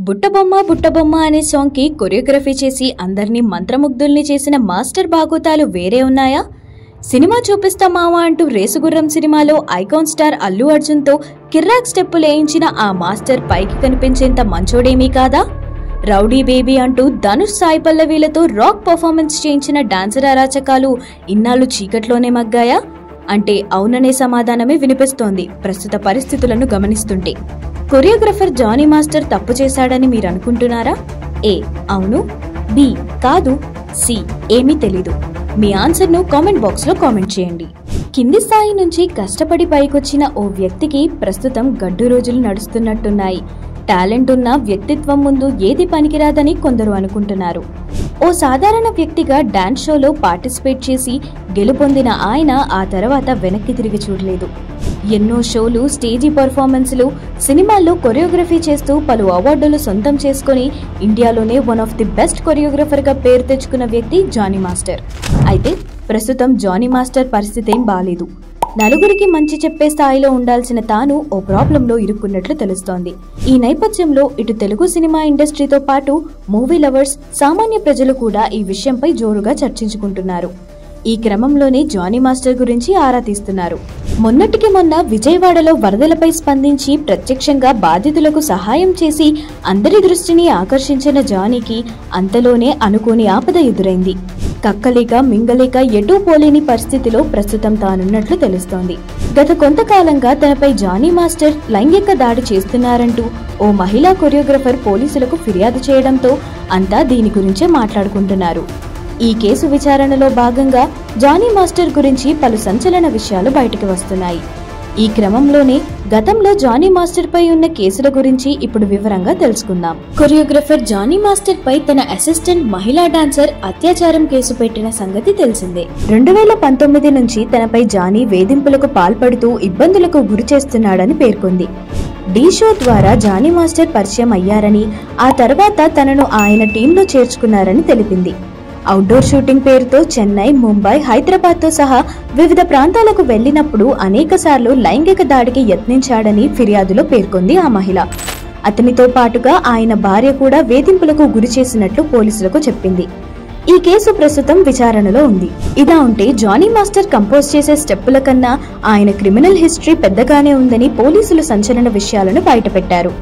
బుట్టబొమ్మ అనే సాంగ్ కి కొరియోగ్రఫీ చేసి అందరినీ మంత్రముగ్ధుల్ని చేసిన మాస్టర్ బాగోతాలు వేరే ఉన్నాయా? సినిమా చూపిస్తా మావా అంటూ రేసుగుర్రం సినిమాలో ఐకాన్ స్టార్ అల్లు అర్జున్ తో కిర్రాక్ స్టెప్పులు వేయించిన ఆ మాస్టర్ పైకి కనిపించేంత మంచోడేమీ కాదా? రౌడీ బేబీ అంటూ ధనుష్ సాయి పల్లవీలతో రాక్ పర్ఫార్మెన్స్ చేయించిన డాన్సర్ అరాచకాలు ఇన్నాళ్ళు చీకట్లోనే మగ్గాయా అంటే అవుననే సమాధానమే వినిపిస్తోంది ప్రస్తుత పరిస్థితులను గమనిస్తుంటే. కొరియోగ్రఫర్ జానీ మాస్టర్ తప్పు చేశాడని మీరు అనుకుంటున్నారా? ఏ అవును, బి కాదు, సి ఏమీ తెలీదు. మీ ఆన్సర్ ను కామెంట్ బాక్స్ లో కామెంట్ చేయండి. కింది స్థాయి నుంచి కష్టపడి పైకొచ్చిన ఓ వ్యక్తికి ప్రస్తుతం గడ్డు రోజులు నడుస్తున్నట్టున్నాయి. టాలెంట్ ఉన్న వ్యక్తిత్వం ముందు ఏది పనికిరాదని కొందరు అనుకుంటున్నారు. ఓ సాధారణ వ్యక్తిగా డాన్స్ షోలో పార్టిసిపేట్ చేసి గెలుపొందిన ఆయన ఆ తర్వాత వెనక్కి తిరిగి చూడలేదు. ఎన్నో షోలు, స్టేజీ పర్ఫార్మెన్స్లు, సినిమాల్లో కొరియోగ్రఫీ చేస్తూ పలు అవార్డులు సొంతం చేసుకుని ఇండియాలోనే one of the best choreographer గా పేరు తెచ్చుకున్న వ్యక్తి జానీ మాస్టర్. అయితే ప్రస్తుతం జానీ మాస్టర్ పరిస్థితి ఏం బాలేదు. నలుగురికి మంచి చెప్పే స్థాయిలో ఉండాల్సిన తాను ఓ ప్రాబ్లంలో ఇరుక్కున్నట్లు తెలుస్తోంది. ఈ నేపథ్యంలో ఇటు తెలుగు సినిమా ఇండస్ట్రీతో పాటు మూవీ లవర్స్, సామాన్య ప్రజలు కూడా ఈ విషయంపై జోరుగా చర్చించుకుంటున్నారు. ఈ క్రమంలోనే జానీ మాస్టర్ గురించి ఆరా తీస్తున్నారు. మొన్నటికి మొన్న విజయవాడలో వరదలపై స్పందించి ప్రత్యక్షంగా బాధితులకు సహాయం చేసి అందరి దృష్టిని ఆకర్షించిన జానీకి అంతలోనే అనుకోని ఆపద ఎదురైంది. కక్కలేక మింగలేక ఎటూ పోలేని పరిస్థితిలో ప్రస్తుతం తానున్నట్లు తెలుస్తోంది. గత కొంతకాలంగా తనపై జానీ మాస్టర్ లైంగిక దాడి చేస్తున్నారంటూ ఓ మహిళా కొరియోగ్రఫర్ పోలీసులకు ఫిర్యాదు చేయడంతో అంతా దీని గురించే మాట్లాడుకుంటున్నారు. ఈ కేసు విచారణలో భాగంగా జానీ మాస్టర్ గురించి పలు సంచలన విషయాలు బయటకు వస్తున్నాయి. ఈ క్రమంలోనే గతంలో జానీ మాస్టర్ పై ఉన్న కేసుల గురించి ఇప్పుడు వివరంగా తెలుసుకుందాం. కొరియోగ్రఫర్ జానీ మాస్టర్ పై తన అసిస్టెంట్ మహిళా డాన్సర్ అత్యాచారం కేసు పెట్టిన సంగతి తెలిసిందే. 2019 నుంచి తనపై జానీ వేధింపులకు పాల్పడుతూ ఇబ్బందులకు గురి చేస్తున్నాడని పేర్కొంది. డి షో ద్వారా జానీ మాస్టర్ పరిచయం అయ్యారని, ఆ తర్వాత తనను ఆయన టీంలో చేర్చుకున్నారని తెలిపింది. అవుట్డోర్ షూటింగ్ పేరుతో చెన్నై, ముంబై, హైదరాబాద్ తో సహా వివిధ ప్రాంతాలకు వెళ్లినప్పుడు అనేకసార్లు లైంగిక దాడికి యత్నించాడని ఫిర్యాదులో పేర్కొంది ఆ మహిళ. అతనితో పాటుగా ఆయన భార్య కూడా వేధింపులకు గురి చేసినట్లు పోలీసులకు చెప్పింది. ఈ కేసు ప్రస్తుతం విచారణలో ఉంది. ఇలా ఉంటే జానీ మాస్టర్ కంపోజ్ చేసే స్టెప్పుల కన్నా ఆయన క్రిమినల్ హిస్టరీ పెద్దగానే ఉందని పోలీసులు సంచలన విషయాలను బయటపెట్టారు.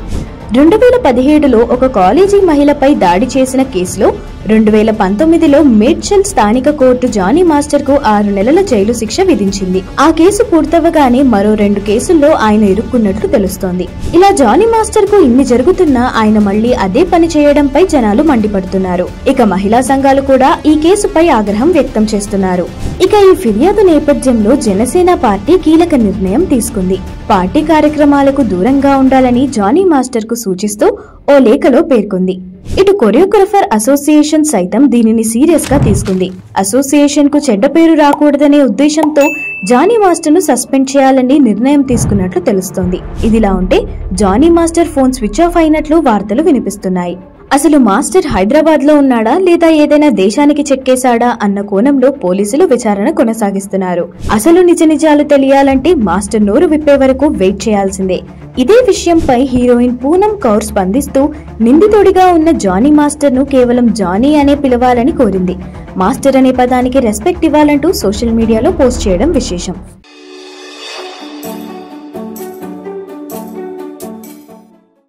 2017లో ఒక కాలేజీ మహిళపై దాడి చేసిన కేసులో 2019లో మేడ్చల్ స్థానిక కోర్టు జానీ మాస్టర్ కు 6 నెలల జైలు శిక్ష విధించింది. ఆ కేసు పూర్తవగానే మరో 2 కేసుల్లో ఆయన ఇరుక్కున్నట్లు తెలుస్తోంది. ఇలా జానీ మాస్టర్ కు ఇన్ని జరుగుతున్నా ఆయన మళ్లీ అదే పని చేయడంపై జనాలు మండిపడుతున్నారు. ఇక మహిళా సంఘాలు కూడా ఈ కేసుపై ఆగ్రహం వ్యక్తం చేస్తున్నారు. ఇక ఈ ఫిర్యాదు నేపథ్యంలో జనసేన పార్టీ కీలక నిర్ణయం తీసుకుంది. పార్టీ కార్యక్రమాలకు దూరంగా ఉండాలని జానీ మాస్టర్ కు సూచిస్తూ ఓ లేఖలో పేర్కొంది. ఇటు కొరియోగ్రఫర్ అసోసియేషన్ సైతం దీనిని సీరియస్ గా తీసుకుంది. అసోసియేషన్ కు చెడ్డ పేరు రాకూడదనే ఉద్దేశంతో జానీ మాస్టర్ ను సస్పెండ్ చేయాలని నిర్ణయం తీసుకున్నట్లు తెలుస్తోంది. ఇదిలా ఉంటే Jani master phone switch off అయినట్లు వార్తలు వినిపిస్తున్నాయి. అసలు మాస్టర్ హైదరాబాద్ లో ఉన్నాడా లేదా ఏదైనా దేశానికి చెక్కేశాడా అన్న కోణంలో పోలీసులు విచారణ కొనసాగిస్తున్నారు. అసలు నిజాలు తెలియాలంటే మాస్టర్ నోరు విప్పే వరకు వెయిట్ చేయాల్సిందే. ఇదే విషయంపై హీరోయిన్ పూనం కౌర్ స్పందిస్తూ నిందితుడిగా ఉన్న జానీ మాస్టర్ ను కేవలం జానీ అనే పిలవాలని కోరింది. మాస్టర్ అనే పదానికి రెస్పెక్ట్ ఇవ్వాలంటూ సోషల్ మీడియాలో పోస్ట్ చేయడం విశేషం.